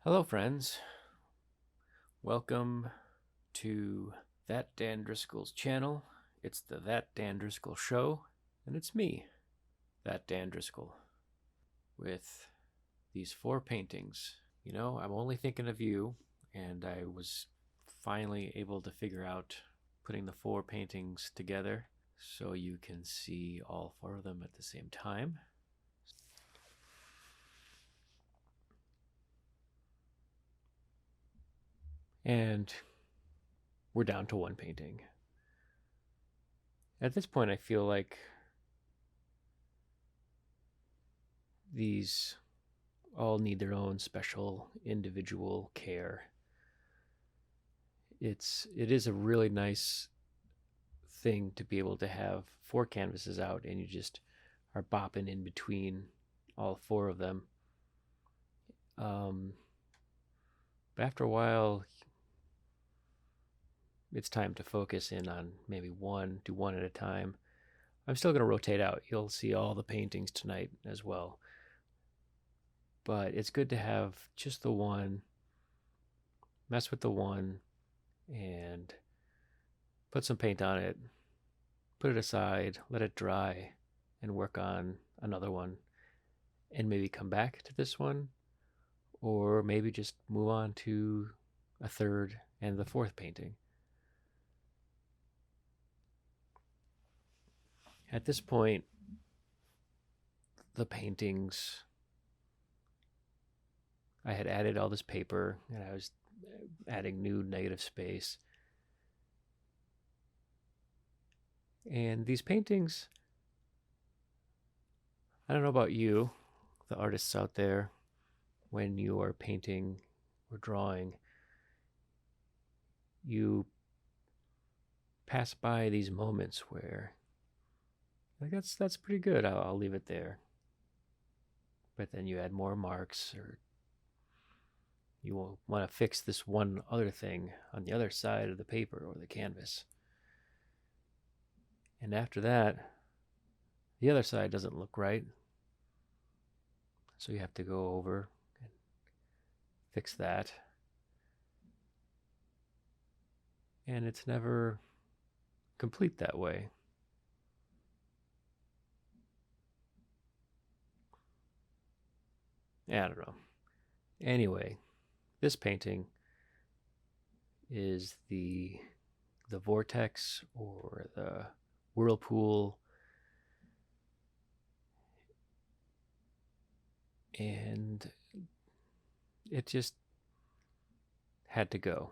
Hello, friends. Welcome to That Dan Driscoll's channel. It's the That Dan Driscoll Show, and it's me, That Dan Driscoll, with these 4 paintings. You know, I'm only thinking of you, and I was finally able to figure out putting the 4 paintings together so you can see all 4 of them at the same time. And we're down to 1 painting. At this point, I feel like these all need their own special individual care. It is a really nice thing to be able to have 4 canvases out and you just are bopping in between all 4 of them. But after a while, it's time to focus in on maybe one, do one at a time. I'm still going to rotate out. You'll see all the paintings tonight as well. But it's good to have just the one, mess with the one, and put some paint on it, put it aside, let it dry, and work on another one, and maybe come back to this one, or maybe just move on to a third and the 4th painting. At this point, the paintings, I had added all this paper and I was adding new negative space. And these paintings, I don't know about you, the artists out there, when you are painting or drawing, you pass by these moments where like that's pretty good. I'll leave it there. But then you add more marks, or you will want to fix this one other thing on the other side of the paper or the canvas. And after that, the other side doesn't look right. So you have to go over and fix that. And it's never complete that way. I don't know. Anyway, this painting is the vortex or the whirlpool, and it just had to go.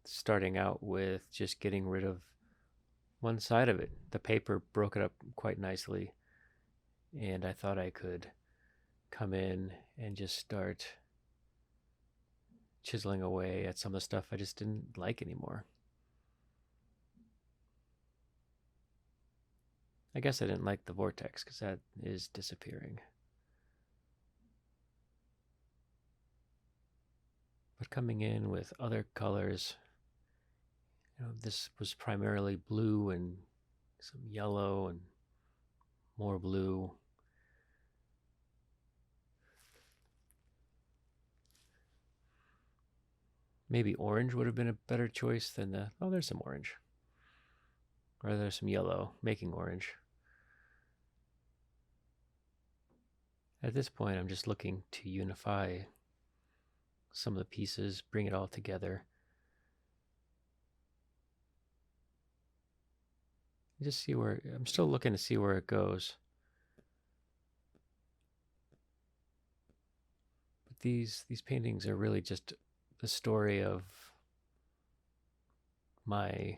Starting out with just getting rid of one side of it. The paper broke it up quite nicely, and I thought I could come in and just start chiseling away at some of the stuff I just didn't like anymore. I guess I didn't like the vortex because that is disappearing. But coming in with other colors, this was primarily blue and some yellow and more blue. Maybe orange would have been a better choice than there's some orange. Or there's some yellow, making orange. At this point, I'm just looking to unify some of the pieces, bring it all together. Just see where, I'm still looking to see where it goes. But these paintings are really just the story of my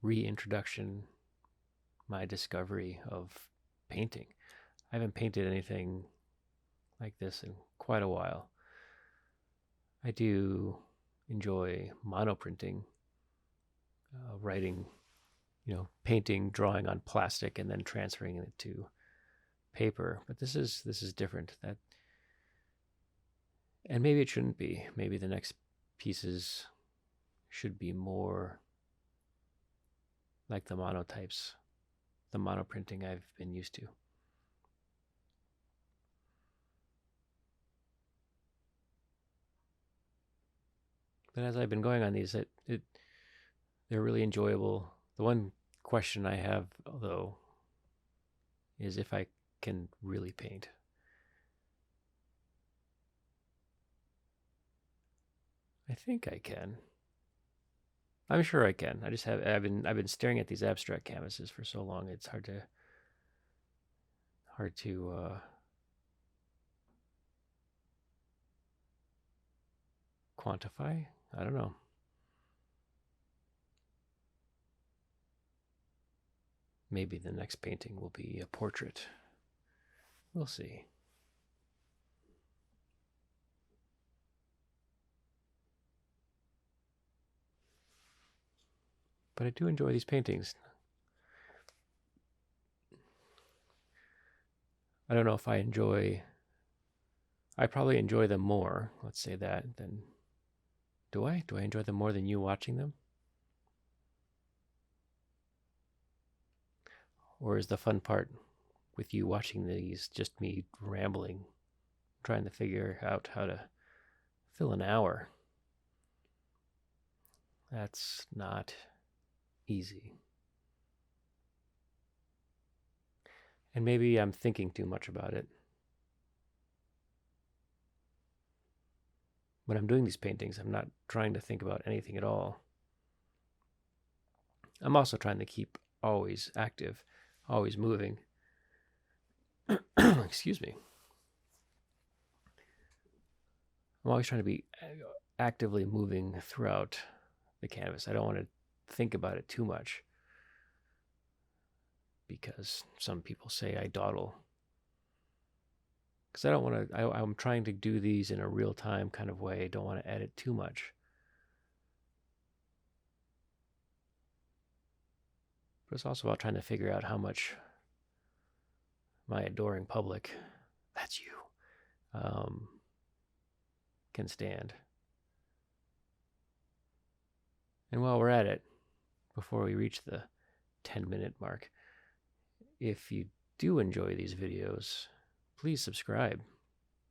reintroduction, my discovery of painting. I haven't painted anything like this in quite a while. I do enjoy monoprinting, writing, painting, drawing on plastic, and then transferring it to paper. But this is different. And maybe it shouldn't be. Maybe the next pieces should be more like the monotypes, the monoprinting I've been used to. But as I've been going on these, they're really enjoyable. The one question I have, though, is if I can really paint. I think I can. I'm sure I can. I've been staring at these abstract canvases for so long. It's hard to quantify. I don't know. Maybe the next painting will be a portrait. We'll see. But I do enjoy these paintings. I don't know if I probably enjoy them more, let's say that, than, do I? Do I enjoy them more than you watching them? Or is the fun part with you watching these just me rambling, trying to figure out how to fill an hour? That's not easy. And maybe I'm thinking too much about it. When I'm doing these paintings, I'm not trying to think about anything at all. I'm also trying to keep always active, always moving. Excuse me. I'm always trying to be actively moving throughout the canvas. I don't want to think about it too much because some people say I dawdle. Because I don't want to, I'm trying to do these in a real time kind of way. I don't want to edit too much. But it's also about trying to figure out how much my adoring public, that's you, can stand. And while we're at it, before we reach the 10-minute mark, if you do enjoy these videos, please subscribe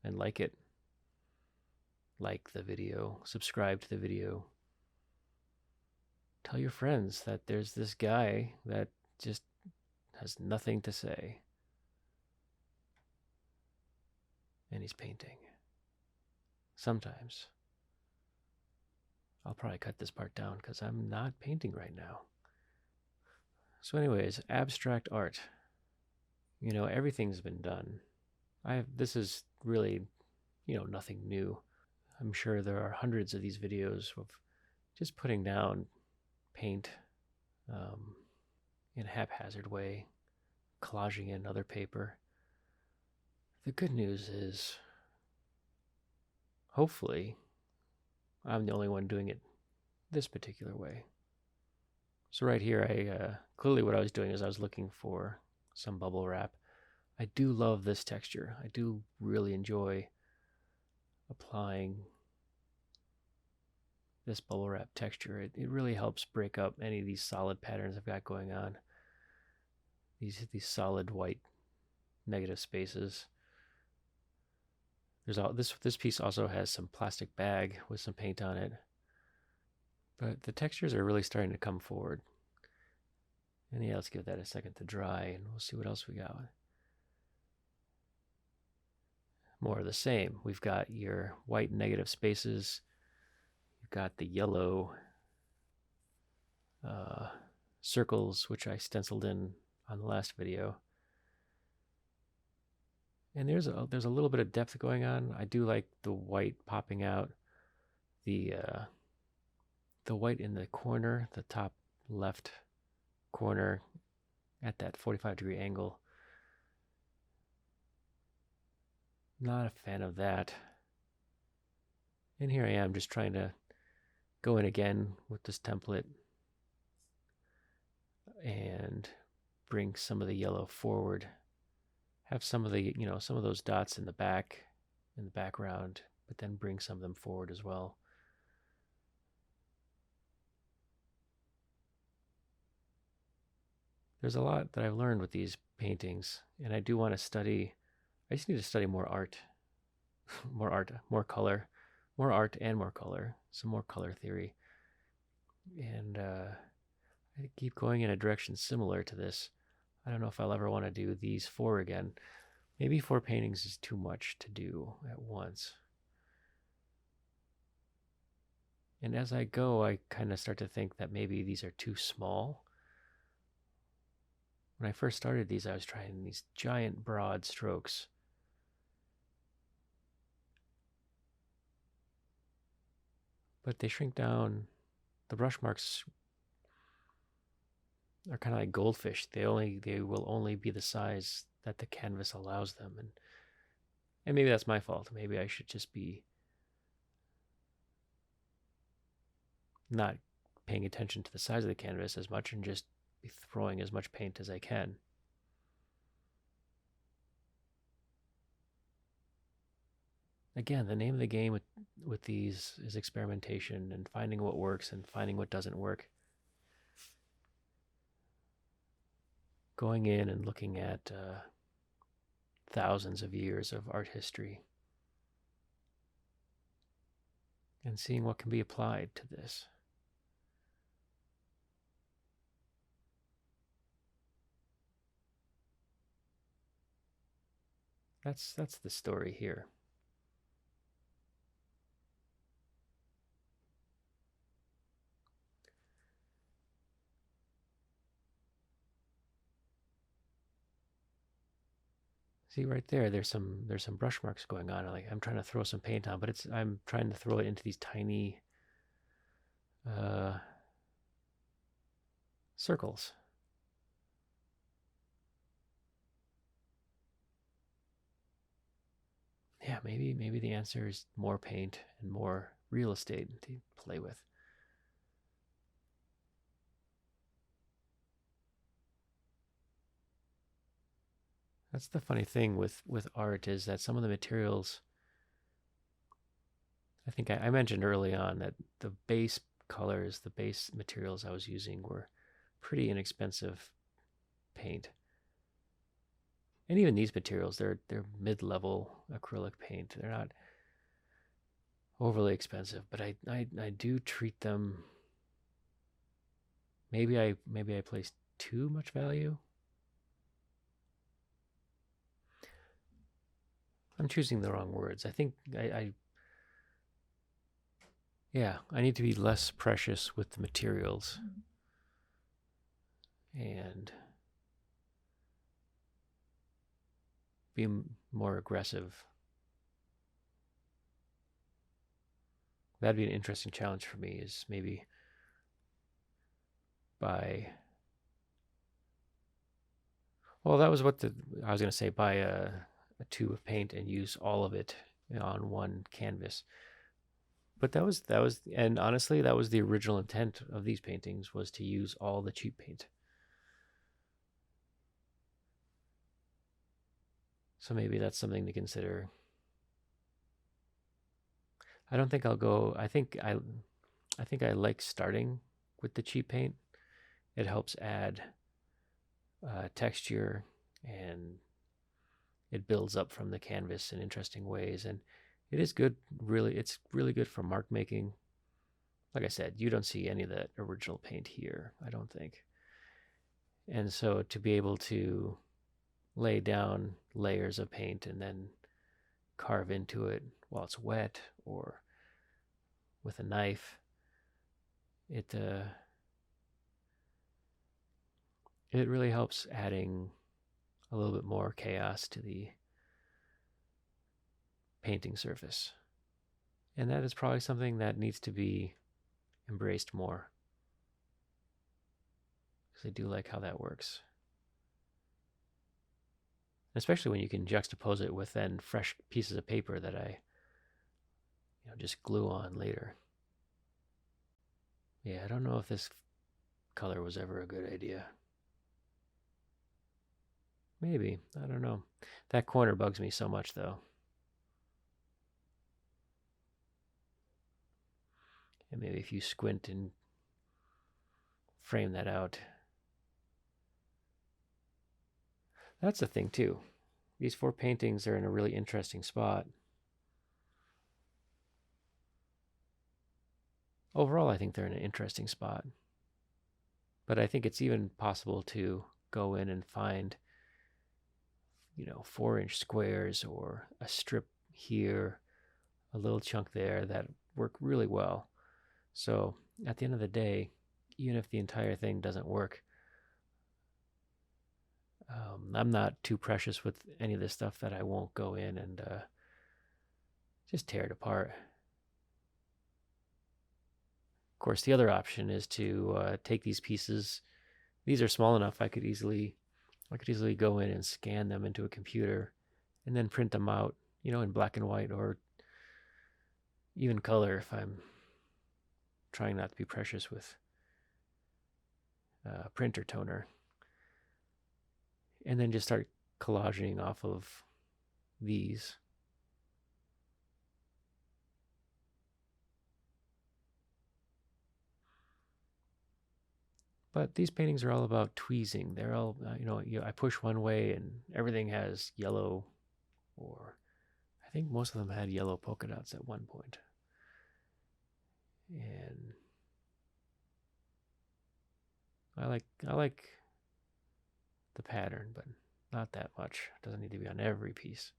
and like it. Like the video, subscribe to the video. Tell your friends that there's this guy that just has nothing to say. And he's painting. Sometimes. I'll probably cut this part down because I'm not painting right now. So anyways, abstract art. You know, everything's been done. This is really, nothing new. I'm sure there are hundreds of these videos of just putting down paint in a haphazard way, collaging in other paper. The good news is, hopefully, I'm the only one doing it this particular way. So right here, clearly what I was doing is I was looking for some bubble wrap. I do love this texture. I do really enjoy applying this bubble wrap texture. It really helps break up any of these solid patterns I've got going on. These solid white negative spaces. This piece also has some plastic bag with some paint on it. But the textures are really starting to come forward. And yeah, let's give that a second to dry and we'll see what else we got. More of the same. We've got your white negative spaces. You've got the yellow circles, which I stenciled in on the last video. And there's a little bit of depth going on. I do like the white popping out. The white in the corner, the top left corner at that 45-degree angle. Not a fan of that. And here I am just trying to go in again with this template and bring some of the yellow forward. Have some of the, some of those dots in the background, but then bring some of them forward as well. There's a lot that I've learned with these paintings, and I do want to study. I just need to study more art, more color, more art and more color. some more color theory. And I keep going in a direction similar to this. I don't know if I'll ever want to do these 4 again. Maybe 4 paintings is too much to do at once. And as I go, I kind of start to think that maybe these are too small. When I first started these, I was trying these giant broad strokes. But they shrink down. The brush marks are kind of like goldfish. They will only be the size that the canvas allows them. And maybe that's my fault. Maybe I should just be not paying attention to the size of the canvas as much and just be throwing as much paint as I can. Again, the name of the game with these is experimentation and finding what works and finding what doesn't work. Going in and looking at thousands of years of art history and seeing what can be applied to this. That's the story here. See right there, there's some brush marks going on. Like I'm trying to throw some paint on, but I'm trying to throw it into these tiny circles. Yeah, maybe the answer is more paint and more real estate to play with. That's the funny thing with art is that some of the materials, I think I mentioned early on that the base colors, the base materials I was using were pretty inexpensive paint. And even these materials, they're mid-level acrylic paint. They're not overly expensive, but I do treat them. Maybe I place too much value. I'm choosing the wrong words. I think I need to be less precious with the materials and be more aggressive. That'd be an interesting challenge for me, is maybe by, well, that was what I was going to say, buy a tube of paint and use all of it on one canvas. But that was, and honestly, that was the original intent of these paintings, was to use all the cheap paint. So maybe that's something to consider. I don't think I'll go, I think I like starting with the cheap paint. It helps add texture, and it builds up from the canvas in interesting ways. And it is good, really, it's really good for mark making. Like I said, you don't see any of that original paint here, I don't think. And so to be able to lay down layers of paint and then carve into it while it's wet or with a knife, it really helps adding a little bit more chaos to the painting surface. And that is probably something that needs to be embraced more, because I do like how that works. Especially when you can juxtapose it with then fresh pieces of paper that I just glue on later. Yeah, I don't know if this color was ever a good idea. Maybe, I don't know. That corner bugs me so much though. And maybe if you squint and frame that out. That's the thing too. These 4 paintings are in a really interesting spot. overall, I think they're in an interesting spot. But I think it's even possible to go in and find, 4-inch squares or a strip here, a little chunk there that work really well. So at the end of the day, even if the entire thing doesn't work, I'm not too precious with any of this stuff that I won't go in and just tear it apart. Of course, the other option is to take these pieces. These are small enough I could easily go in and scan them into a computer and then print them out, in black and white or even color if I'm trying not to be precious with printer toner. And then just start collaging off of these. But these paintings are all about tweezing. They're all, I push one way and everything has yellow, or I think most of them had yellow polka dots at one point. And I like the pattern, but not that much. It doesn't need to be on every piece.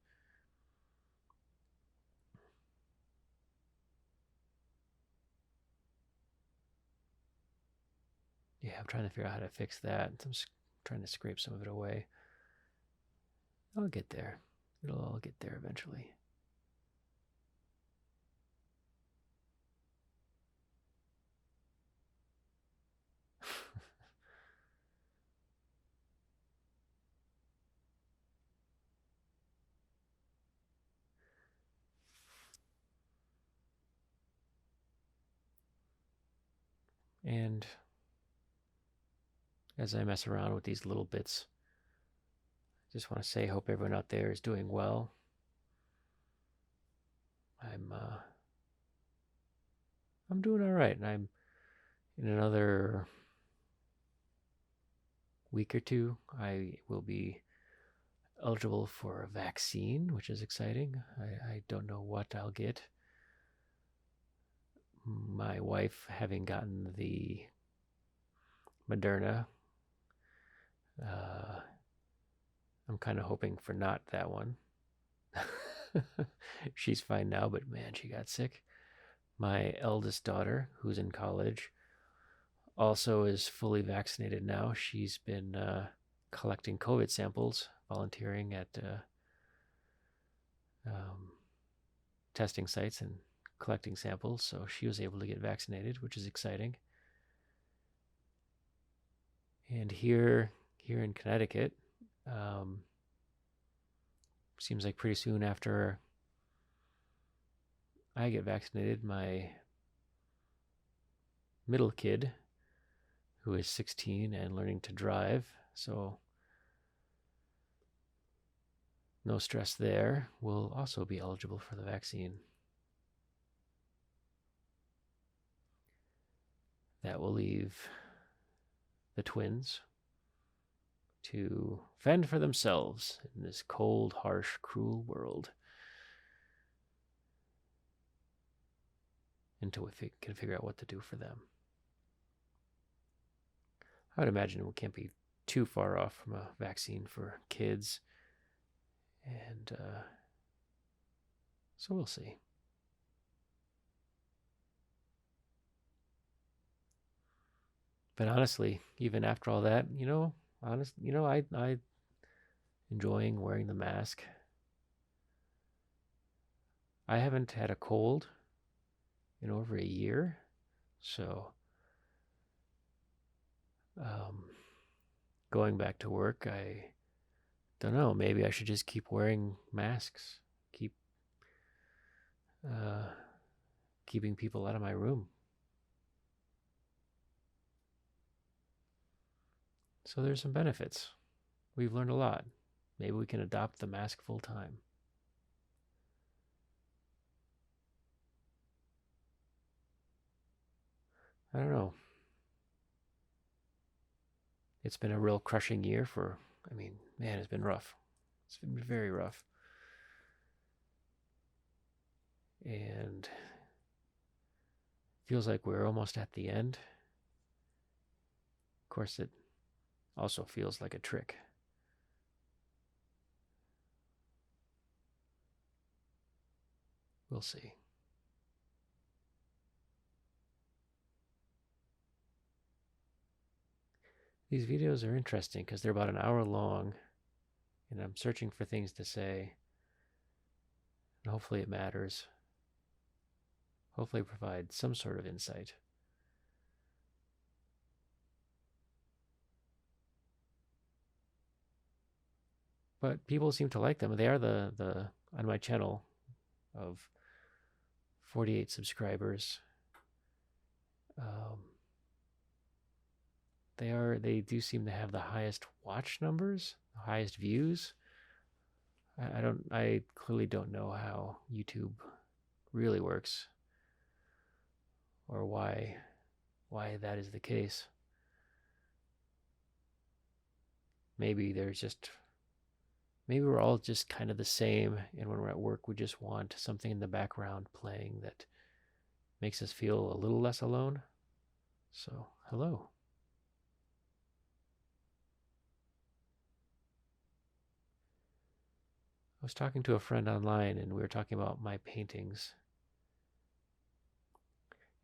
Yeah, I'm trying to figure out how to fix that. I'm just trying to scrape some of it away. I'll get there. It'll all get there eventually. And as I mess around with these little bits, I just want to say, hope everyone out there is doing well. I'm doing all right, and I'm in another week or two. I will be eligible for a vaccine, which is exciting. I don't know what I'll get. My wife, having gotten the Moderna, I'm kind of hoping for not that one. She's fine now, but man, she got sick. My eldest daughter, who's in college, also is fully vaccinated now. She's been collecting COVID samples, volunteering at testing sites and collecting samples, so she was able to get vaccinated, which is exciting. And here in Connecticut, seems like pretty soon after I get vaccinated, my middle kid, who is 16 and learning to drive, so no stress there, will also be eligible for the vaccine. That will leave the twins to fend for themselves in this cold, harsh, cruel world until we can figure out what to do for them. I would imagine we can't be too far off from a vaccine for kids, and so we'll see. But honestly, even after all that, I enjoying wearing the mask. I haven't had a cold in over a year, so going back to work, I don't know. Maybe I should just keep wearing masks, keeping people out of my room. So there's some benefits. We've learned a lot. Maybe we can adopt the mask full time. I don't know. It's been a real crushing year man, it's been rough. It's been very rough. And Feels like we're almost at the end. Of course, it also feels like a trick. We'll see. These videos are interesting because they're about an hour long, and I'm searching for things to say, and hopefully it matters. Hopefully it provides some sort of insight. But people seem to like them. They are the on my channel of 48 subscribers. They do seem to have the highest watch numbers, the highest views. I clearly don't know how YouTube really works, or why that is the case. Maybe we're all just kind of the same, and when we're at work we just want something in the background playing that makes us feel a little less alone. So, hello. I was talking to a friend online, and we were talking about my paintings.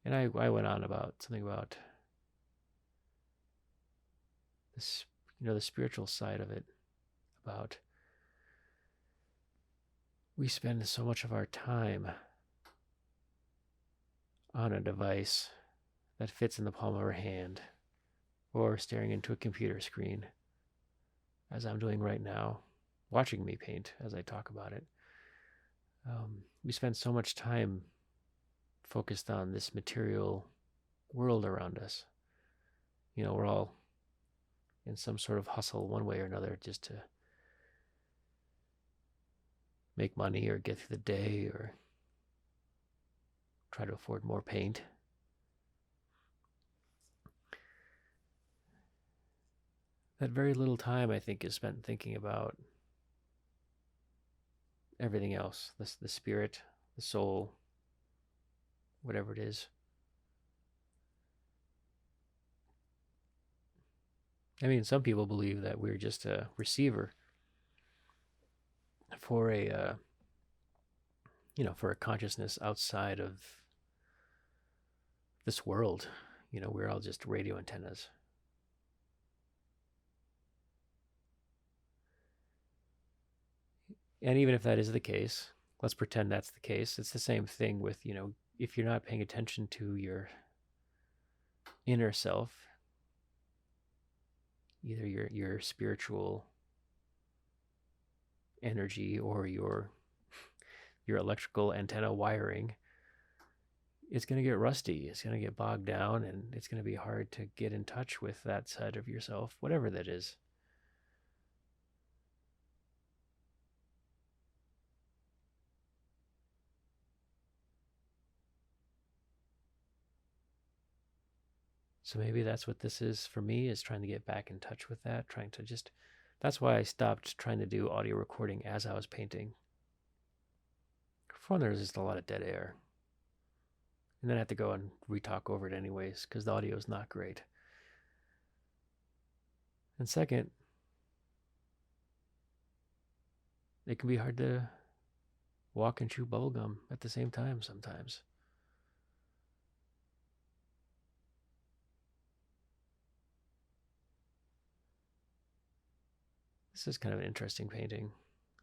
And I went on about something about this, the spiritual side of it, about we spend so much of our time on a device that fits in the palm of our hand, or staring into a computer screen, as I'm doing right now, watching me paint as I talk about it. We spend so much time focused on this material world around us. We're all in some sort of hustle one way or another, just to make money or get through the day or try to afford more paint. That very little time, I think, is spent thinking about everything else, the spirit, the soul, whatever it is. I mean, some people believe that we're just a receiver for for a consciousness outside of this world. We're all just radio antennas. And even if that is the case, let's pretend that's the case. It's the same thing with, if you're not paying attention to your inner self, either your spiritual energy or your electrical antenna wiring, it's going to get rusty. It's going to get bogged down, and it's going to be hard to get in touch with that side of yourself, whatever that is. So maybe that's what this is for me, is trying to get back in touch with that, that's why I stopped trying to do audio recording as I was painting. For there was just a lot of dead air. And then I have to go and re-talk over it anyways, because the audio is not great. And second, it can be hard to walk and chew bubblegum at the same time sometimes. This is kind of an interesting painting.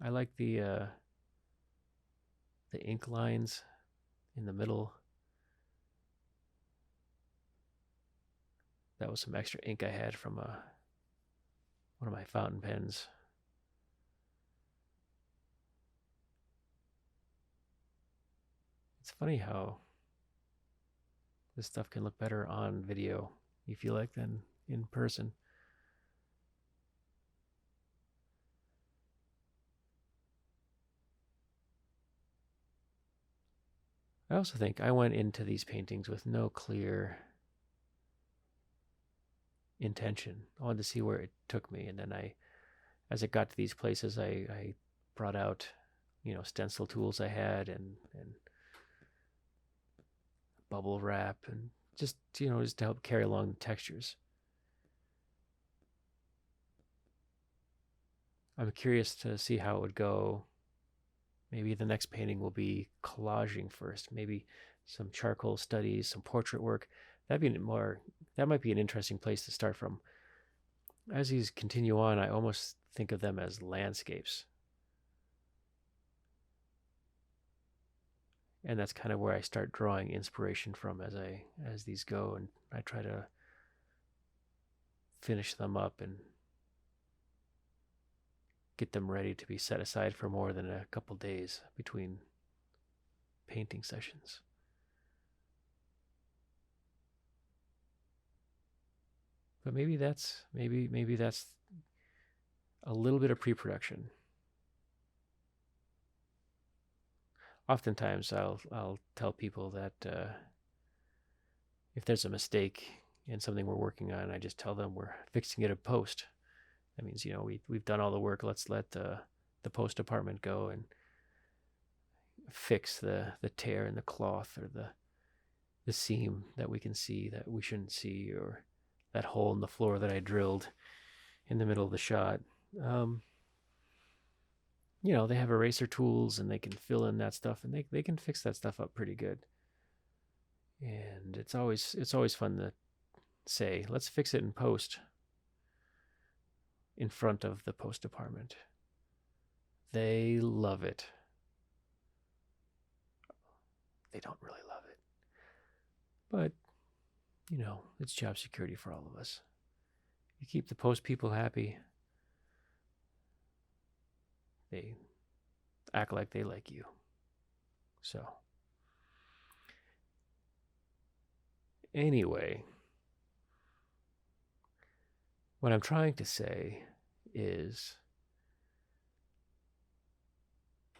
I like the ink lines in the middle. That was some extra ink I had from one of my fountain pens. It's funny how this stuff can look better on video, you feel like, than in person. I also think I went into these paintings with no clear intention. I wanted to see where it took me, and then as it got to these places, I brought out, stencil tools I had, and bubble wrap, and just just to help carry along the textures. I'm curious to see how it would go. Maybe the next painting will be collaging first. Maybe some charcoal studies, some portrait work. That might be an interesting place to start from. As these continue on, I almost think of them as landscapes. And that's kind of where I start drawing inspiration from as these go, and I try to finish them up and get them ready to be set aside for more than a couple days between painting sessions. But maybe that's a little bit of pre-production. Oftentimes, I'll tell people that if there's a mistake in something we're working on, I just tell them we're fixing it in post. That means we've done all the work. Let's let the post department go and fix the tear in the cloth, or the seam that we can see that we shouldn't see, or that hole in the floor that I drilled in the middle of the shot. They have eraser tools and they can fill in that stuff, and they can fix that stuff up pretty good. And it's always fun to say, let's fix it in post, in front of the post department. They love it. They don't really love it, but it's job security for all of us. You keep the post people happy, they act like they like you. So anyway, what I'm trying to say is,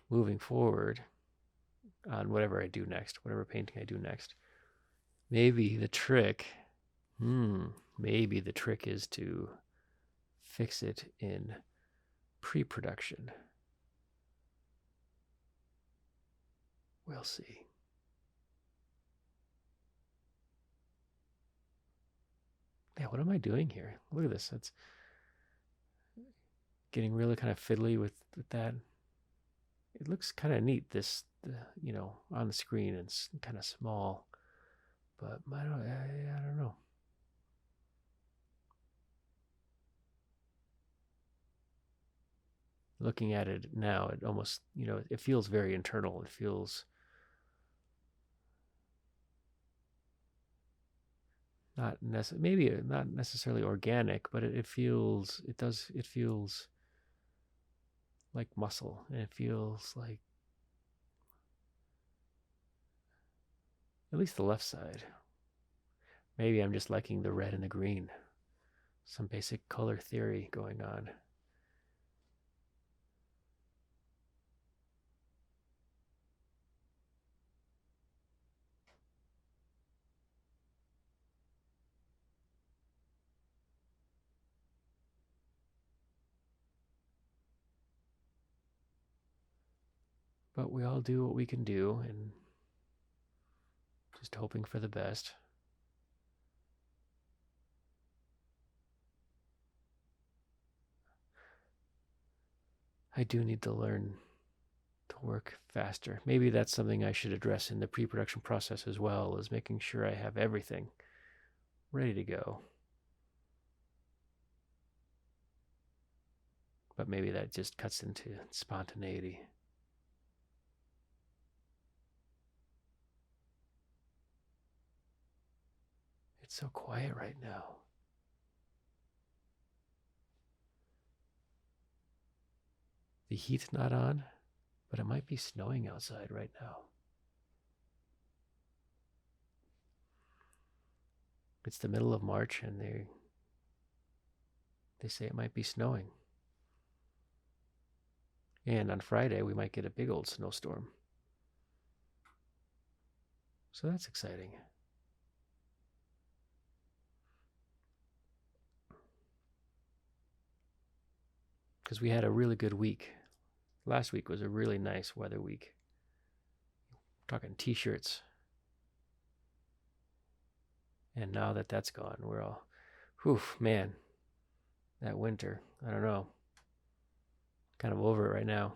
moving forward on whatever I do next, whatever painting I do next, maybe the trick is to fix it in pre-production. We'll see. Yeah, what am I doing here? Look at this. It's getting really kind of fiddly with that. It looks kind of neat, on the screen. It's kind of small, but I don't know. Looking at it now, it almost, it feels very internal. It feels maybe not necessarily organic, but it feels like muscle, and it feels like, at least the left side. Maybe I'm just liking the red and the green. Some basic color theory going on. But we all do what we can do, and just hoping for the best. I do need to learn to work faster. Maybe that's something I should address in the pre-production process as well, is making sure I have everything ready to go. But maybe that just cuts into spontaneity. It's so quiet right now. The heat's not on, but it might be snowing outside right now. It's the middle of March, and they say it might be snowing. And on Friday, we might get a big old snowstorm. So that's exciting. Because we had a really good week. Last week was a really nice weather week. We're talking t-shirts, And now that that's gone, we're all, whew, man, that winter, I don't know, kind of over it right now.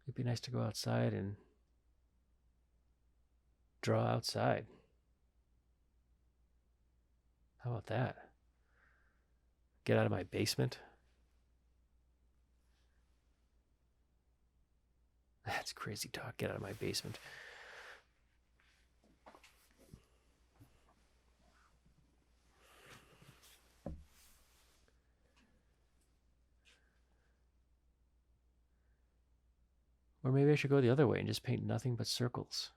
It'd be nice to go outside and draw outside. How about that? Get out of my basement. That's crazy talk. Get out of my basement. Or maybe I should go the other way and just paint nothing but circles.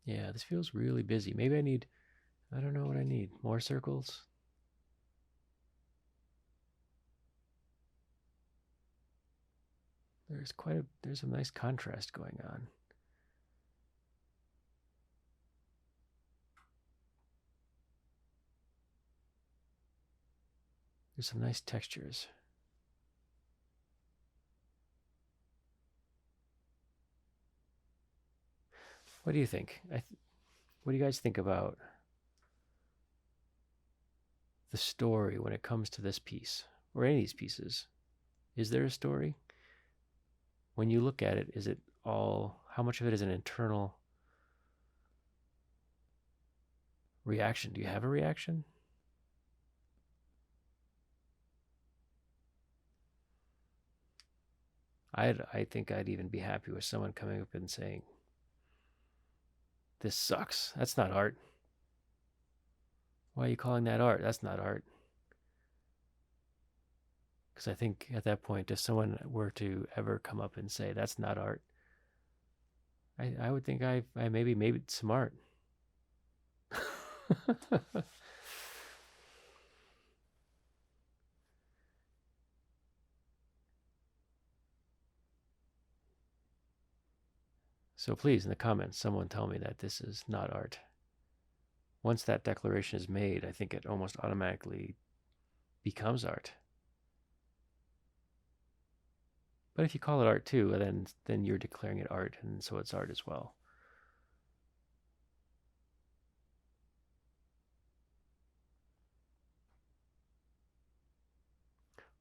Yeah, this feels really busy. Maybe I need, I don't know what I need. More circles? There's a nice contrast going on. There's some nice textures. What do you think? What do you guys think about the story when it comes to this piece or any of these pieces? Is there a story? When you look at it, is it all, how much of it is an internal reaction? Do you have a reaction? I think I'd even be happy with someone coming up and saying, "This sucks. That's not art. Why are you calling that art? That's not art." Because I think at that point, if someone were to ever come up and say, "That's not art," I would think I maybe made some art. So please, in the comments, someone tell me that this is not art. Once that declaration is made, I think it almost automatically becomes art. But if you call it art too, then you're declaring it art, and so it's art as well.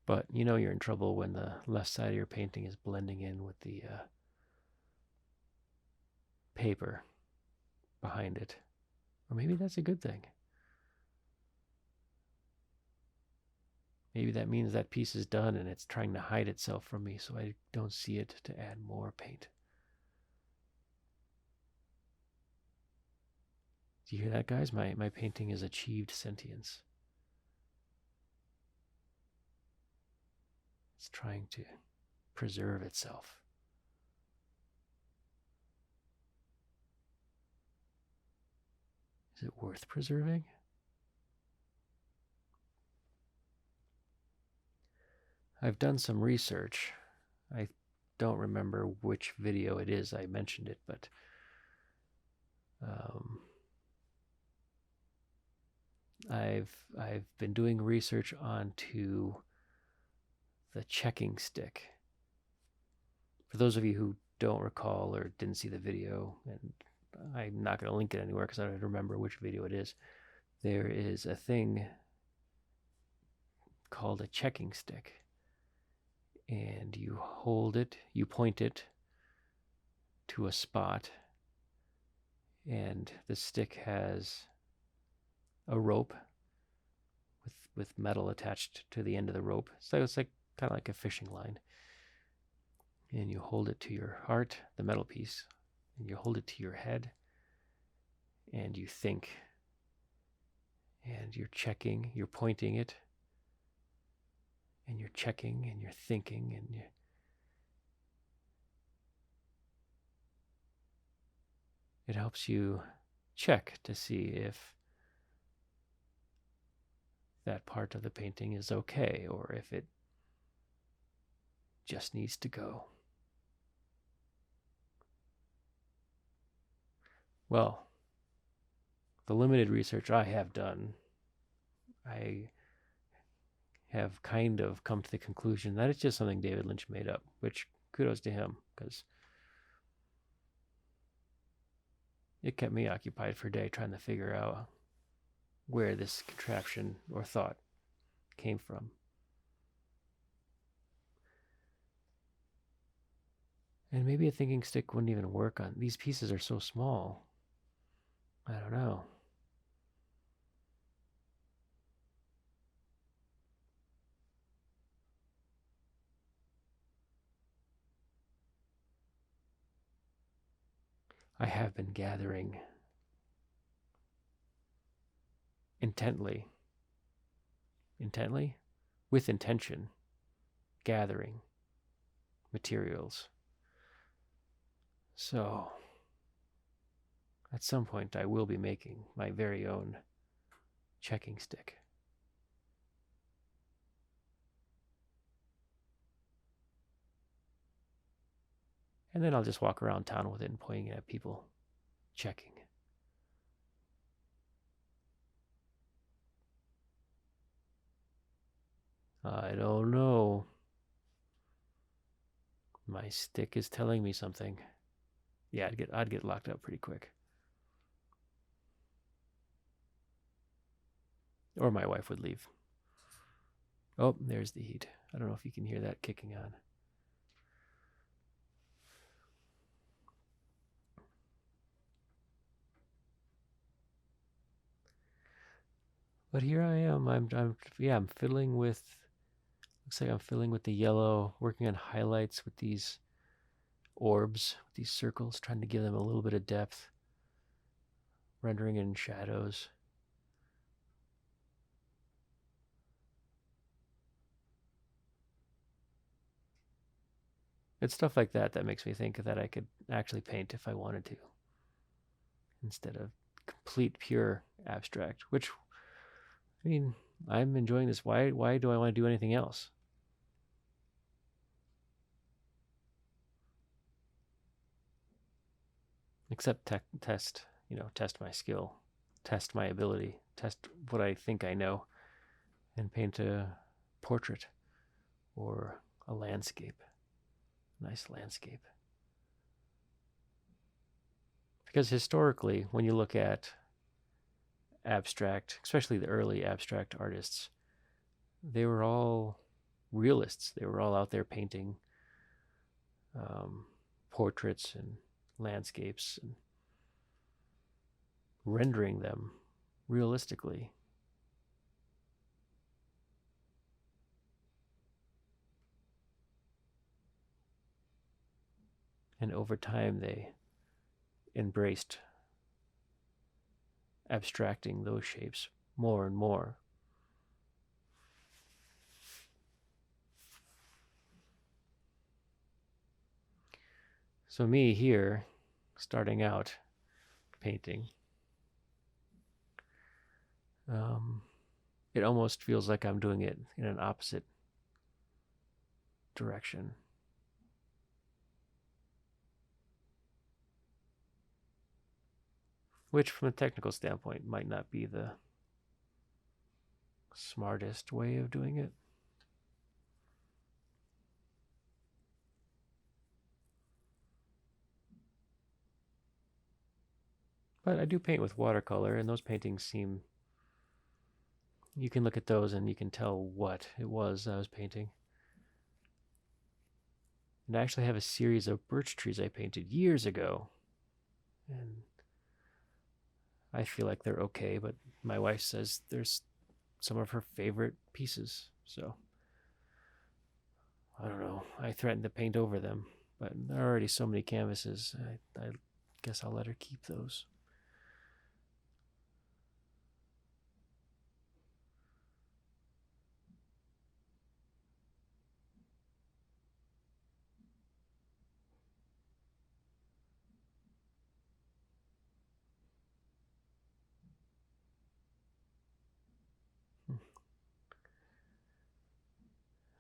But you know you're in trouble when the left side of your painting is blending in with the paper behind it. Or maybe that's a good thing. Maybe that means that piece is done and it's trying to hide itself from me so I don't see it to add more paint. Do you hear that, guys? My painting has achieved sentience. It's trying to preserve itself. Is it worth preserving? I've done some research. I don't remember which video it is I mentioned it, but I've been doing research onto the checking stick. For those of you who don't recall or didn't see the video, and I'm not going to link it anywhere because I don't remember which video it is, there is a thing called a checking stick. And you hold it, you point it to a spot, and the stick has a rope with metal attached to the end of the rope. So it's like kind of like a fishing line. And you hold it to your heart, the metal piece, and you hold it to your head, and you think, and you're checking, you're pointing it, and you're checking, and you're thinking, and it helps you check to see if that part of the painting is okay or if it just needs to go. Well, the limited research I have done, I have kind of come to the conclusion that it's just something David Lynch made up, which kudos to him, because it kept me occupied for a day trying to figure out where this contraption or thought came from. And maybe a thinking stick wouldn't even work on these pieces are so small. I don't know. I have been gathering intently, with intention, gathering materials. So, at some point, I will be making my very own checking stick. And then I'll just walk around town with it and pointing it at people, checking. I don't know. My stick is telling me something. Yeah, I'd get locked up pretty quick. Or my wife would leave. Oh, there's the heat. I don't know if you can hear that kicking on. But here I am. I'm fiddling with. Looks like I'm fiddling with the yellow, working on highlights with these orbs, with these circles, trying to give them a little bit of depth, rendering in shadows. It's stuff like that that makes me think that I could actually paint if I wanted to, instead of complete pure abstract, which, I mean, I'm enjoying this. Why do I want to do anything else? Except test my skill, test my ability, test what I think I know, and paint a portrait or a landscape, nice landscape. Because historically, when you look at abstract, especially the early abstract artists, they were all realists. They were all out there painting portraits and landscapes and rendering them realistically. And over time, they embraced abstracting those shapes more and more. So me here, starting out painting, it almost feels like I'm doing it in an opposite direction. Which, from a technical standpoint, might not be the smartest way of doing it. But I do paint with watercolor, and those paintings seem... You can look at those and you can tell what it was I was painting. And I actually have a series of birch trees I painted years ago. And I feel like they're okay, but my wife says there's some of her favorite pieces. So, I don't know. I threatened to paint over them, but there are already so many canvases. I guess I'll let her keep those.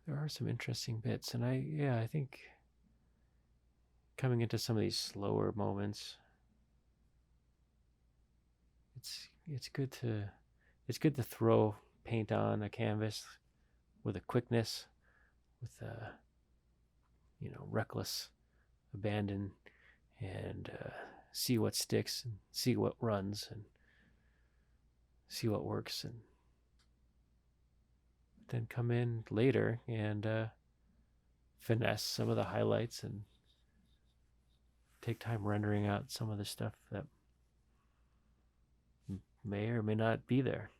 There are some interesting bits, and I think coming into some of these slower moments, it's good to throw paint on a canvas with a quickness, with a reckless abandon, and see what sticks and see what runs and see what works, and then come in later and finesse some of the highlights and take time rendering out some of the stuff that may or may not be there.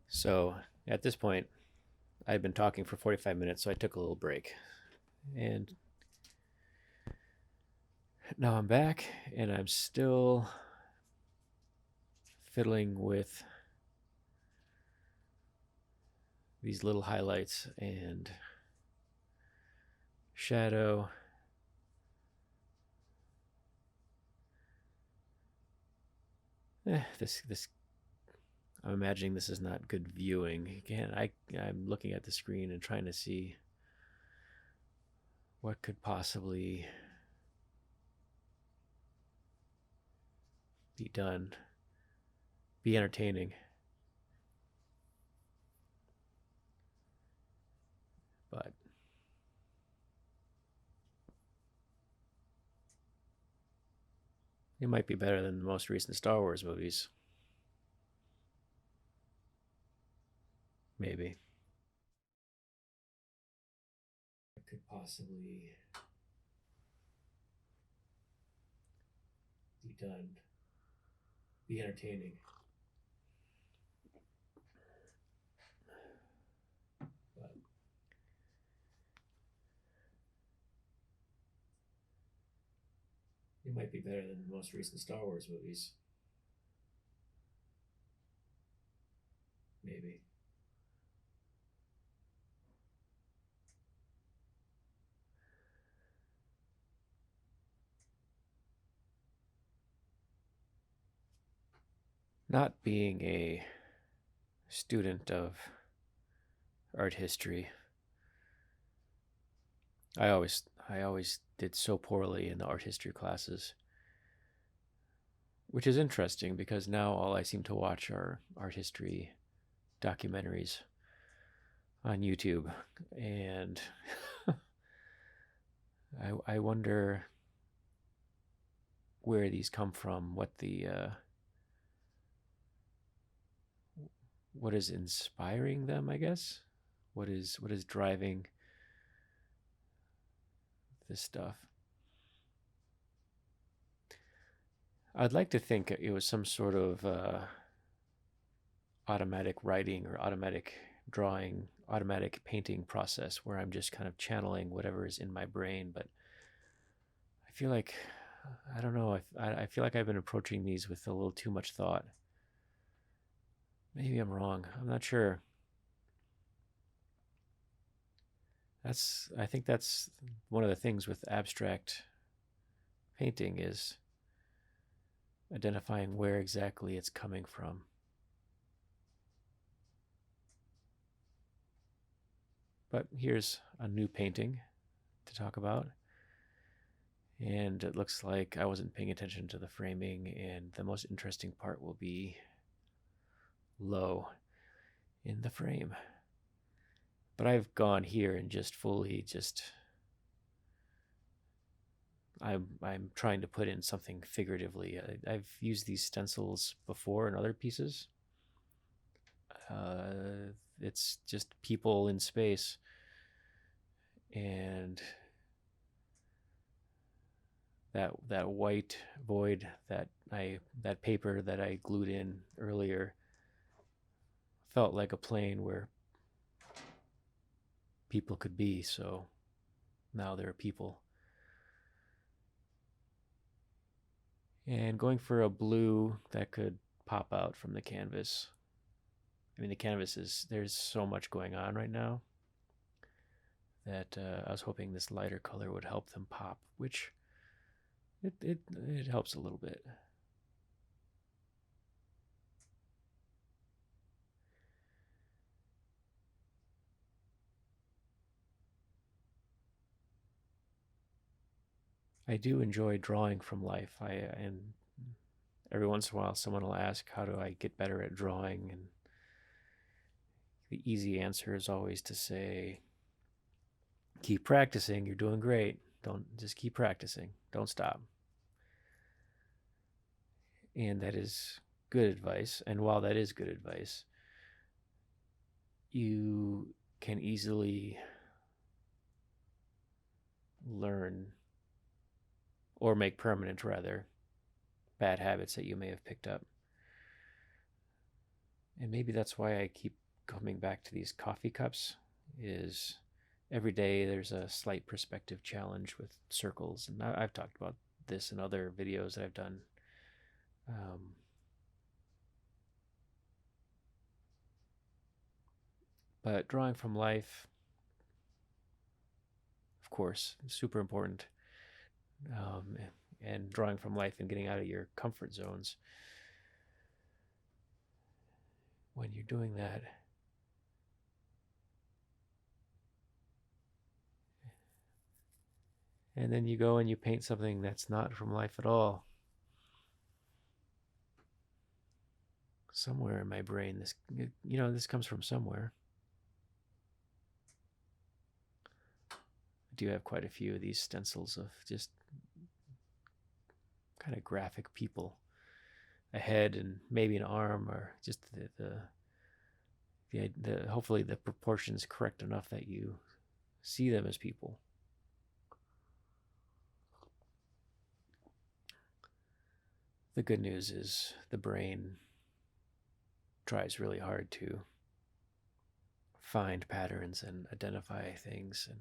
So at this point, I've been talking for 45 minutes, so I took a little break. And now I'm back, and I'm still fiddling with these little highlights and shadow. This I'm imagining this is not good viewing. Again, I'm looking at the screen and trying to see what could possibly be done, be entertaining. But it might be better than the most recent Star Wars movies. Maybe. It could possibly be done, be entertaining. But it might be better than the most recent Star Wars movies. Maybe. Not being a student of art history, I always did so poorly in the art history classes, which is interesting because now all I seem to watch are art history documentaries on YouTube, and I wonder where these come from, what is inspiring them, I guess. What is driving this stuff? I'd like to think it was some sort of automatic writing or automatic drawing, automatic painting process where I'm just kind of channeling whatever is in my brain. But I feel like, I don't know, I feel like I've been approaching these with a little too much thought. Maybe I'm wrong. I'm not sure. I think that's one of the things with abstract painting is identifying where exactly it's coming from. But here's a new painting to talk about. And it looks like I wasn't paying attention to the framing, and the most interesting part will be low in the frame. But I've gone here and just fully I'm trying to put in something figuratively. I've used these stencils before in other pieces. It's just people in space, and that white void that paper that I glued in earlier felt like a plane where people could be. So now there are people. And going for a blue that could pop out from the canvas. I mean, the canvas there's so much going on right now that I was hoping this lighter color would help them pop, which It helps a little bit. I do enjoy drawing from life. And every once in a while someone will ask, how do I get better at drawing? And the easy answer is always to say, keep practicing. You're doing great. Don't just keep practicing. Don't stop. And that is good advice. And while that is good advice, you can easily learn or make permanent, rather, bad habits that you may have picked up. And maybe that's why I keep coming back to these coffee cups, is every day there's a slight perspective challenge with circles. And I've talked about this in other videos that I've done. But drawing from life, of course, is super important. And drawing from life and getting out of your comfort zones. When you're doing that, and then you go and you paint something that's not from life at all. Somewhere in my brain, this comes from somewhere. I do have quite a few of these stencils of just kind of graphic people, a head and maybe an arm, or just the hopefully the proportions correct enough that you see them as people. The good news is the brain tries really hard to find patterns and identify things, and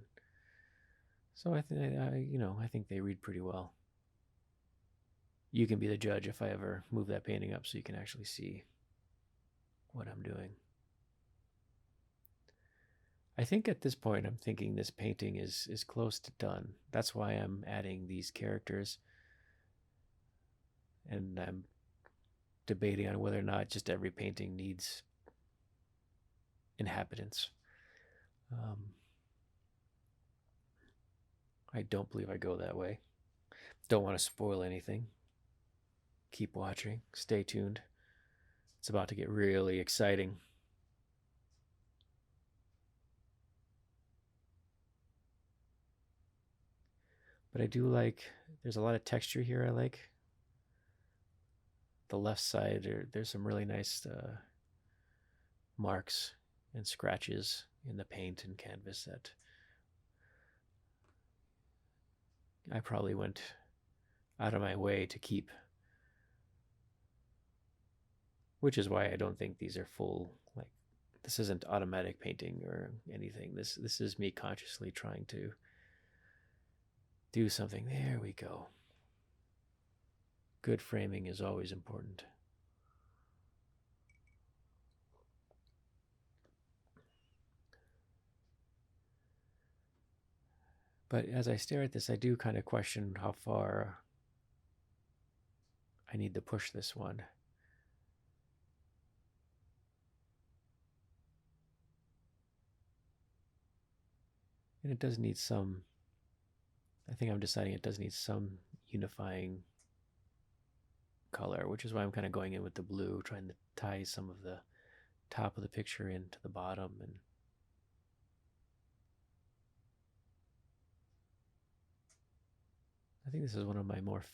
so I think they read pretty well. You can be the judge if I ever move that painting up so you can actually see what I'm doing. I think at this point I'm thinking this painting is close to done. That's why I'm adding these characters, and I'm debating on whether or not just every painting needs inhabitants. I don't believe I go that way. Don't want to spoil anything. Keep watching. Stay tuned. It's about to get really exciting. But I do like, there's a lot of texture here I like. The left side, there's some really nice marks and scratches in the paint and canvas that I probably went out of my way to keep, which is why I don't think these are full. Like, this isn't automatic painting or anything. This is me consciously trying to do something. There we go. Good framing is always important. But as I stare at this, I do kind of question how far I need to push this one. And it does need some, I think I'm deciding it does need some unifying color, which is why I'm kind of going in with the blue, trying to tie some of the top of the picture into the bottom. And I think this is one of my more,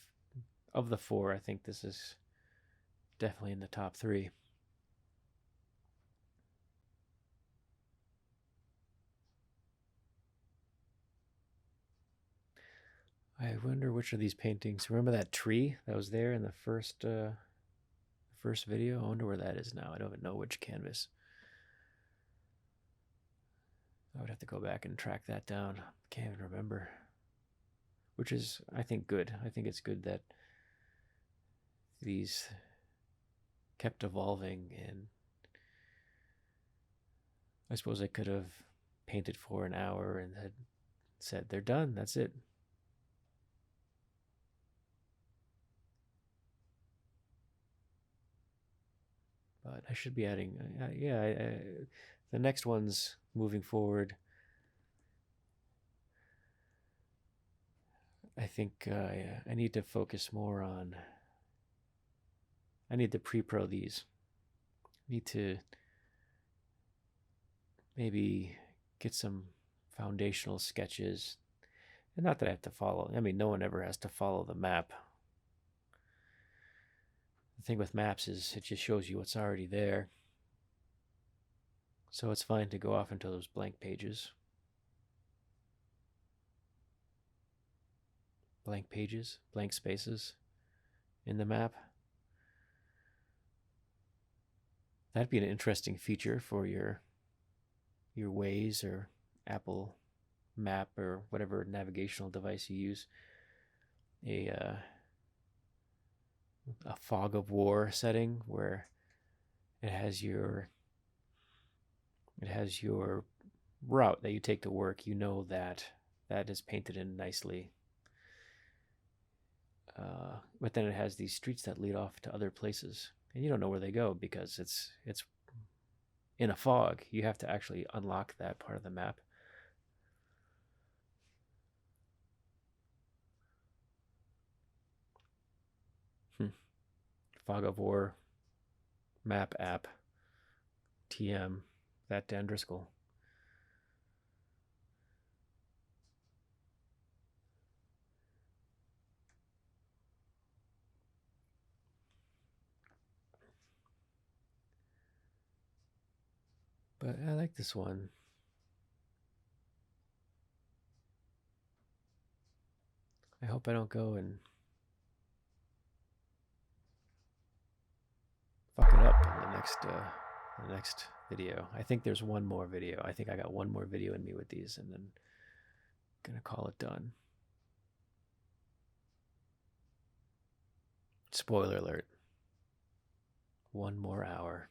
of the four, I think this is definitely in the top three. I wonder which of these paintings, remember that tree that was there in the first video? I wonder where that is now. I don't even know which canvas. I would have to go back and track that down. Can't even remember. Which is, I think, good. I think it's good that these kept evolving, and I suppose I could have painted for an hour and had said, they're done, that's it. But I should be adding, the next ones moving forward. I think I need to focus more on. I need to pre-pro these. Need to maybe get some foundational sketches. And not that I have to follow. I mean, no one ever has to follow the map. The thing with maps is it just shows you what's already there. So it's fine to go off into those blank pages. Blank pages, blank spaces in the map. That'd be an interesting feature for your Waze or Apple Map or whatever navigational device you use. A fog of war setting where it has your route that you take to work. You know that is painted in nicely. But then it has these streets that lead off to other places, and you don't know where they go because it's in a fog. You have to actually unlock that part of the map. Fog of War map app. TM ThatDanDriscoll. But I like this one. I hope I don't go and fuck it up in the next video. I think there's one more video. I think I got one more video in me with these, and then I'm gonna call it done. Spoiler alert. One more hour.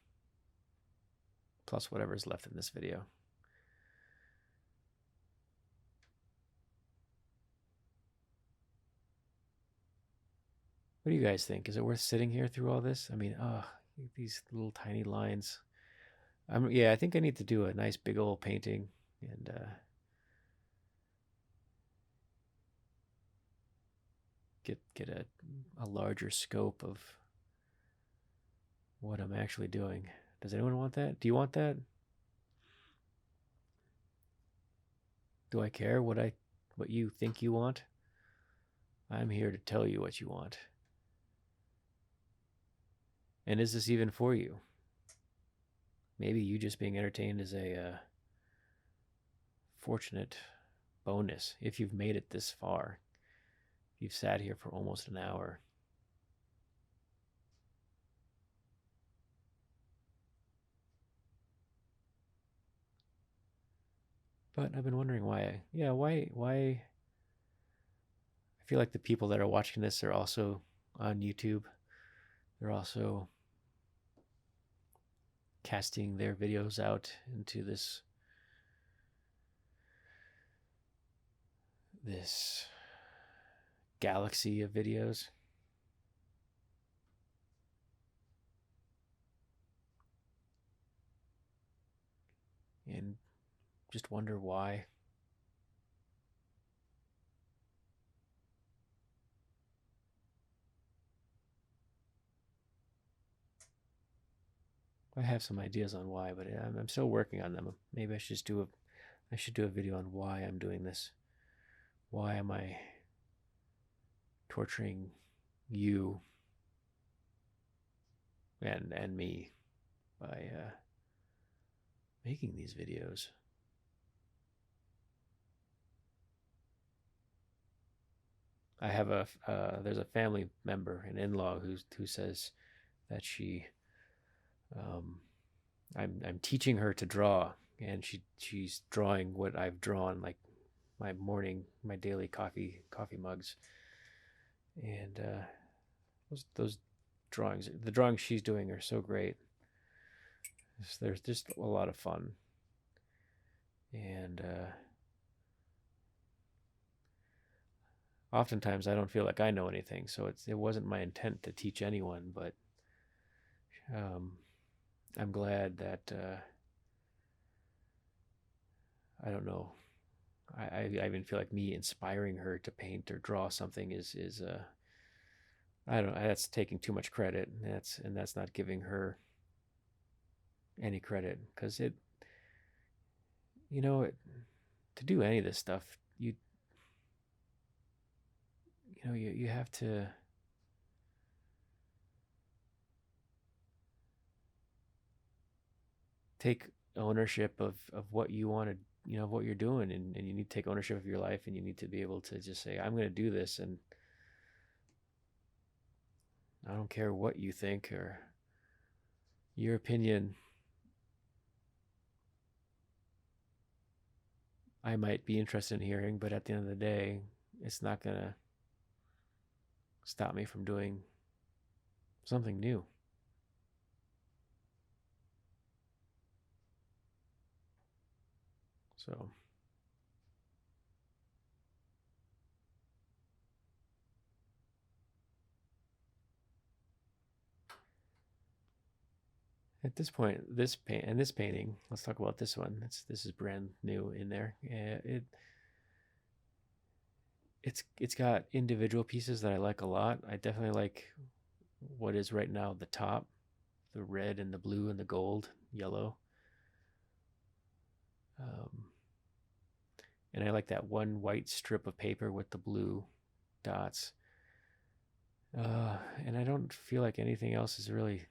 Plus whatever's left in this video. What do you guys think? Is it worth sitting here through all this? I mean, these little tiny lines. I think I need to do a nice big old painting and get a larger scope of what I'm actually doing. Does anyone want that? Do you want that? Do I care what you think you want? I'm here to tell you what you want. And is this even for you? Maybe you just being entertained is a fortunate bonus if you've made it this far. You've sat here for almost an hour. But I've been wondering why. Why? I feel like the people that are watching this are also on YouTube. They're also casting their videos out into this galaxy of videos. And just wonder why. I have some ideas on why, but I'm still working on them. Maybe I should do a video on why I'm doing this. Why am I torturing you and me by making these videos? I have there's a family member, an in-law, who says that I'm teaching her to draw, and she's drawing what I've drawn, like my daily coffee mugs, and those drawings, the drawings she's doing are so great. There's just a lot of fun, and oftentimes I don't feel like I know anything, so it wasn't my intent to teach anyone, but I'm glad that I don't know. I even feel like me inspiring her to paint or draw something is I don't know, that's taking too much credit. And that's not giving her any credit because you know it, to do any of this stuff you have to take ownership of what you want to of what you're doing, and you need to take ownership of your life, and you need to be able to just say, I'm going to do this, and I don't care what you think or your opinion. I might be interested in hearing, but at the end of the day, it's not going to stop me from doing something new. So at this point, this painting, let's talk about this one. This is brand new in there. It's got individual pieces that I like a lot. I definitely like what is right now the top, the red and the blue and the gold, yellow. Um, and I like that one white strip of paper with the blue dots. And I don't feel like anything else is really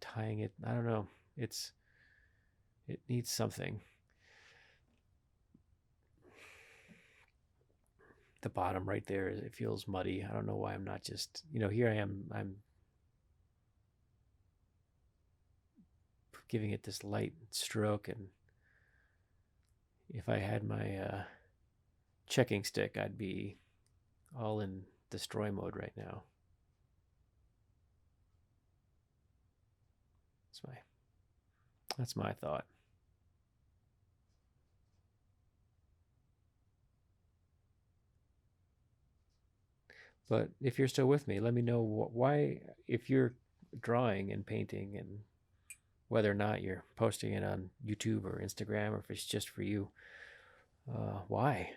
tying it. I don't know. It needs something. The bottom right there, it feels muddy. I don't know why I'm not just, here I am. I'm giving it this light stroke, and if I had my checking stick, I'd be all in destroy mode right now. That's my thought. But if you're still with me, let me know why, if you're drawing and painting, and whether or not you're posting it on YouTube or Instagram, or if it's just for you, why?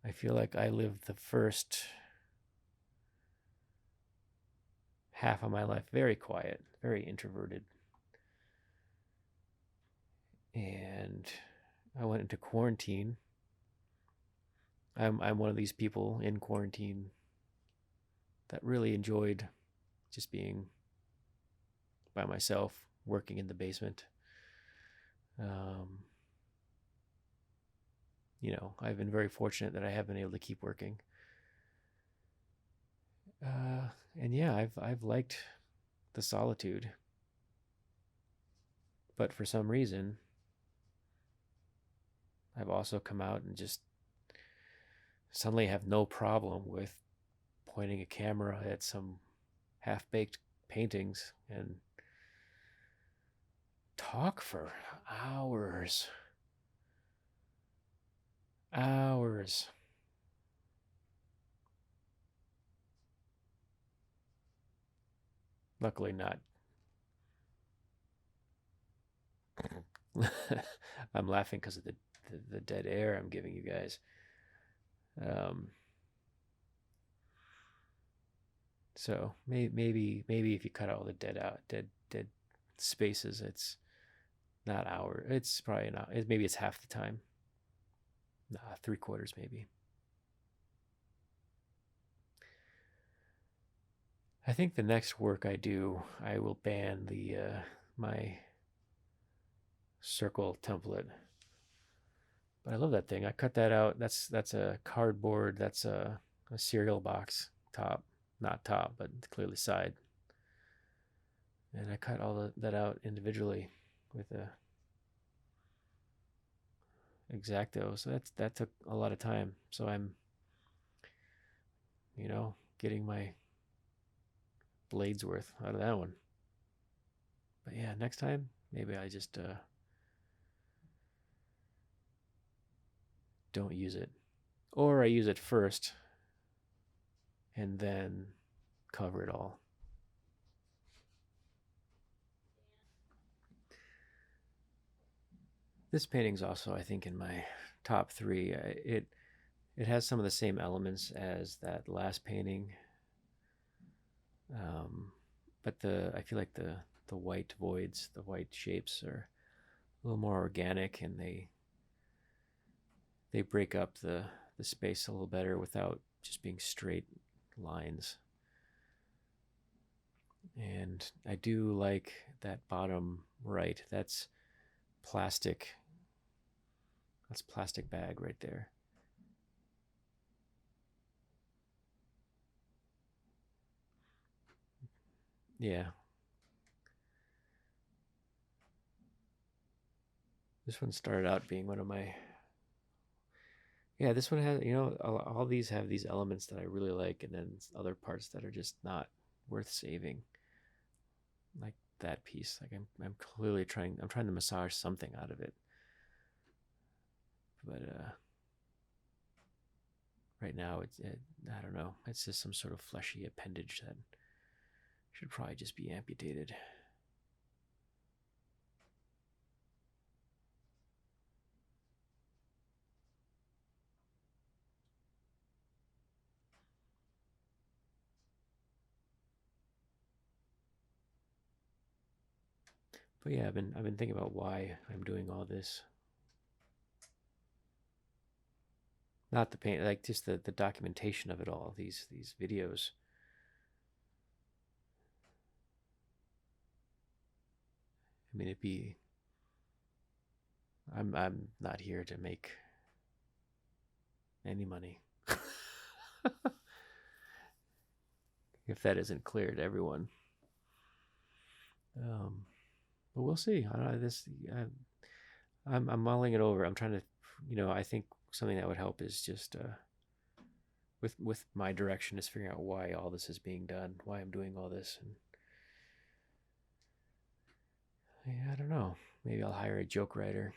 I feel like I lived the first half of my life very quiet, very introverted. And I went into quarantine. I'm one of these people in quarantine that really enjoyed just being by myself, working in the basement. Um, I've been very fortunate that I have been able to keep working. And yeah, I've liked the solitude, but for some reason, I've also come out and just suddenly have no problem with pointing a camera at some half-baked paintings and talk for hours. Hours. Luckily not. I'm laughing because of the dead air I'm giving you guys. Um, so maybe if you cut all the dead spaces, it's not hour. It's probably not. Maybe it's half the time. Nah, 3/4 maybe. I think the next work I do, I will ban the my circle template. But I love that thing. I cut that out. That's a cardboard. That's a cereal box top, not top, but clearly side. And I cut all that out individually with a X-Acto. So that took a lot of time. So I'm, getting my blades worth out of that one. But yeah, next time maybe I just don't use it. or I use it first and then cover it all. This painting's also, I think, in my top three. It has some of the same elements as that last painting, um, but I feel like the white voids, the white shapes are a little more organic, and they break up the space a little better without just being straight lines. And I do like that bottom right. That's plastic. That's plastic bag right there. Yeah. This one started out being one of my. Yeah, this one has, all these have these elements that I really like, and then other parts that are just not worth saving. Like that piece. Like I'm clearly I'm trying to massage something out of it. But right now I don't know. It's just some sort of fleshy appendage that should probably just be amputated. But yeah, I've been thinking about why I'm doing all this. Not the paint, like just the documentation of it all. These videos. I mean, it'd be. I'm not here to make any money. If that isn't clear to everyone. Um, but we'll see. I don't know. I'm mulling it over. I'm trying to, I think something that would help is just with my direction is figuring out why all this is being done, why I'm doing all this, and yeah, I don't know. Maybe I'll hire a joke writer.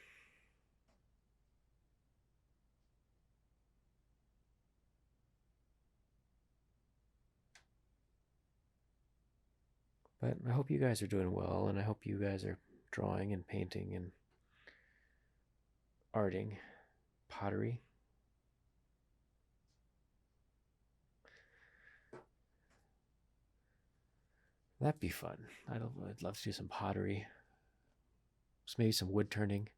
But I hope you guys are doing well, and I hope you guys are drawing and painting and arting, pottery. That'd be fun. I'd love to do some pottery, maybe some wood turning.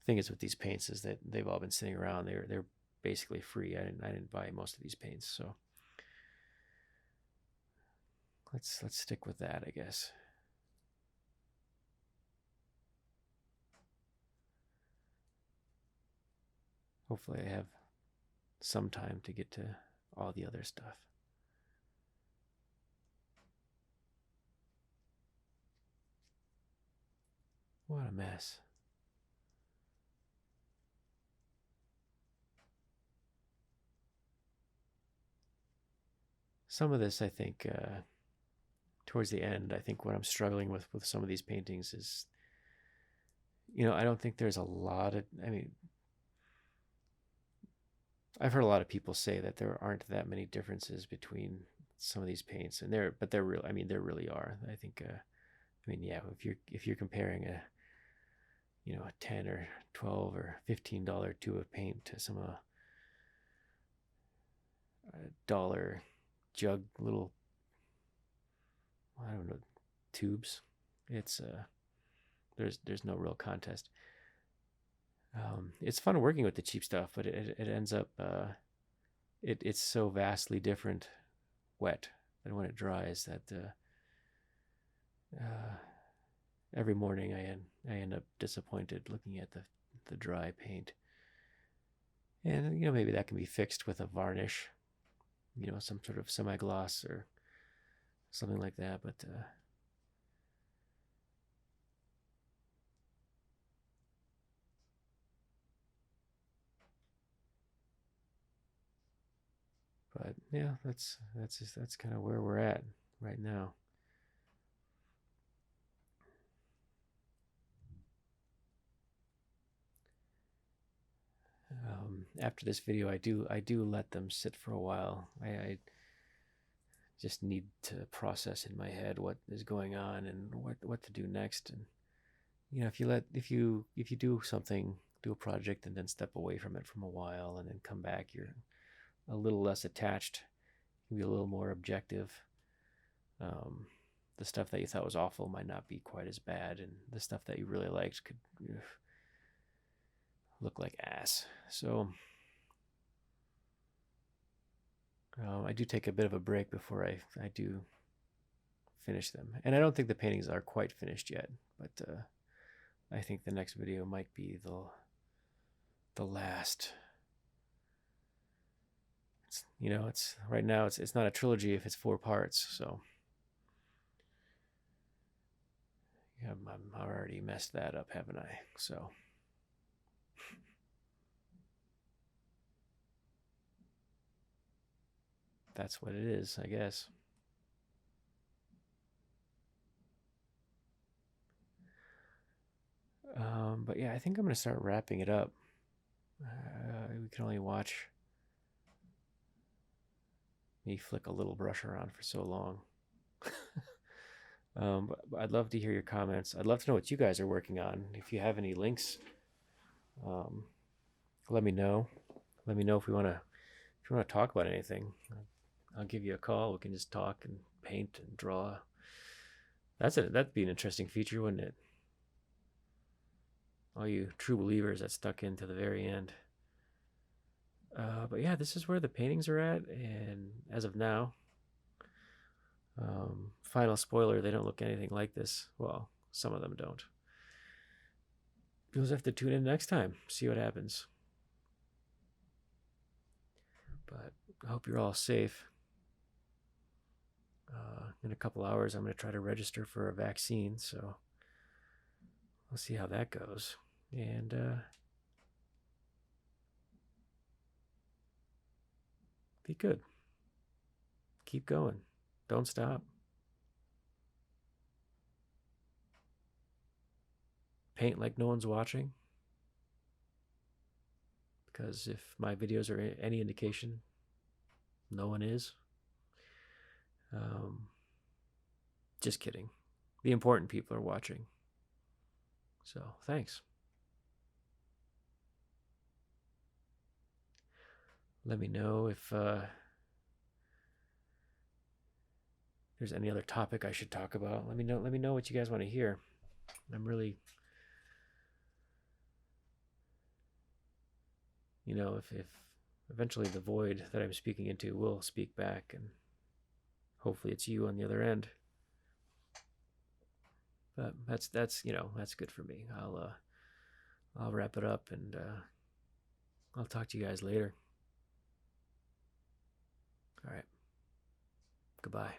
The thing is with these paints is that they've all been sitting around. They're basically free. I didn't buy most of these paints, so let's stick with that, I guess. Hopefully, I have some time to get to all the other stuff. What a mess. Some of this, I think, towards the end, I think what I'm struggling with some of these paintings is, I don't think there's a lot of. I mean, I've heard a lot of people say that there aren't that many differences between some of these paints, and they're real. I mean, there really are. I think. I mean, yeah, if you're comparing a 10 or 12 or $15 tube of paint to some dollar jug little, I don't know, tubes, it's there's no real contest. It's fun working with the cheap stuff, but it ends up it's so vastly different wet than when it dries that uh, every morning I end up disappointed looking at the dry paint. And maybe that can be fixed with a varnish, some sort of semi-gloss or something like that. But yeah, that's kind of where we're at right now. after this video, I do let them sit for a while. I just need to process in my head what is going on and what to do next. And if you do something, do a project, and then step away from it from a while, and then come back, you're a little less attached. You can be a little more objective. The stuff that you thought was awful might not be quite as bad, and the stuff that you really liked could look like ass. So I do take a bit of a break before I do finish them. And I don't think the paintings are quite finished yet, but I think the next video might be the last. It's right now it's not a trilogy if it's 4 parts, so yeah, I've already messed that up, haven't I? So that's what it is, I guess. But yeah, I think I'm going to start wrapping it up. We can only watch me flick a little brush around for so long. But I'd love to hear your comments. I'd love to know what you guys are working on. If you have any links, let me know. Let me know if you want to talk about anything. I'll give you a call. We can just talk and paint and draw. That'd be an interesting feature, wouldn't it? All you true believers that stuck in to the very end. But yeah, this is where the paintings are at, and as of now, final spoiler, they don't look anything like this. Well, some of them don't. You'll just have to tune in next time, see what happens. But I hope you're all safe. In a couple hours, I'm going to try to register for a vaccine, so we'll see how that goes. And be good. Keep going. Don't stop. Paint like no one's watching. Because if my videos are any indication, no one is. Just kidding. The important people are watching. So, thanks. Let me know if there's any other topic I should talk about. Let me know what you guys want to hear. I'm really, if eventually the void that I'm speaking into will speak back, and hopefully it's you on the other end. But that's good for me. I'll wrap it up, and I'll talk to you guys later. All right. Goodbye.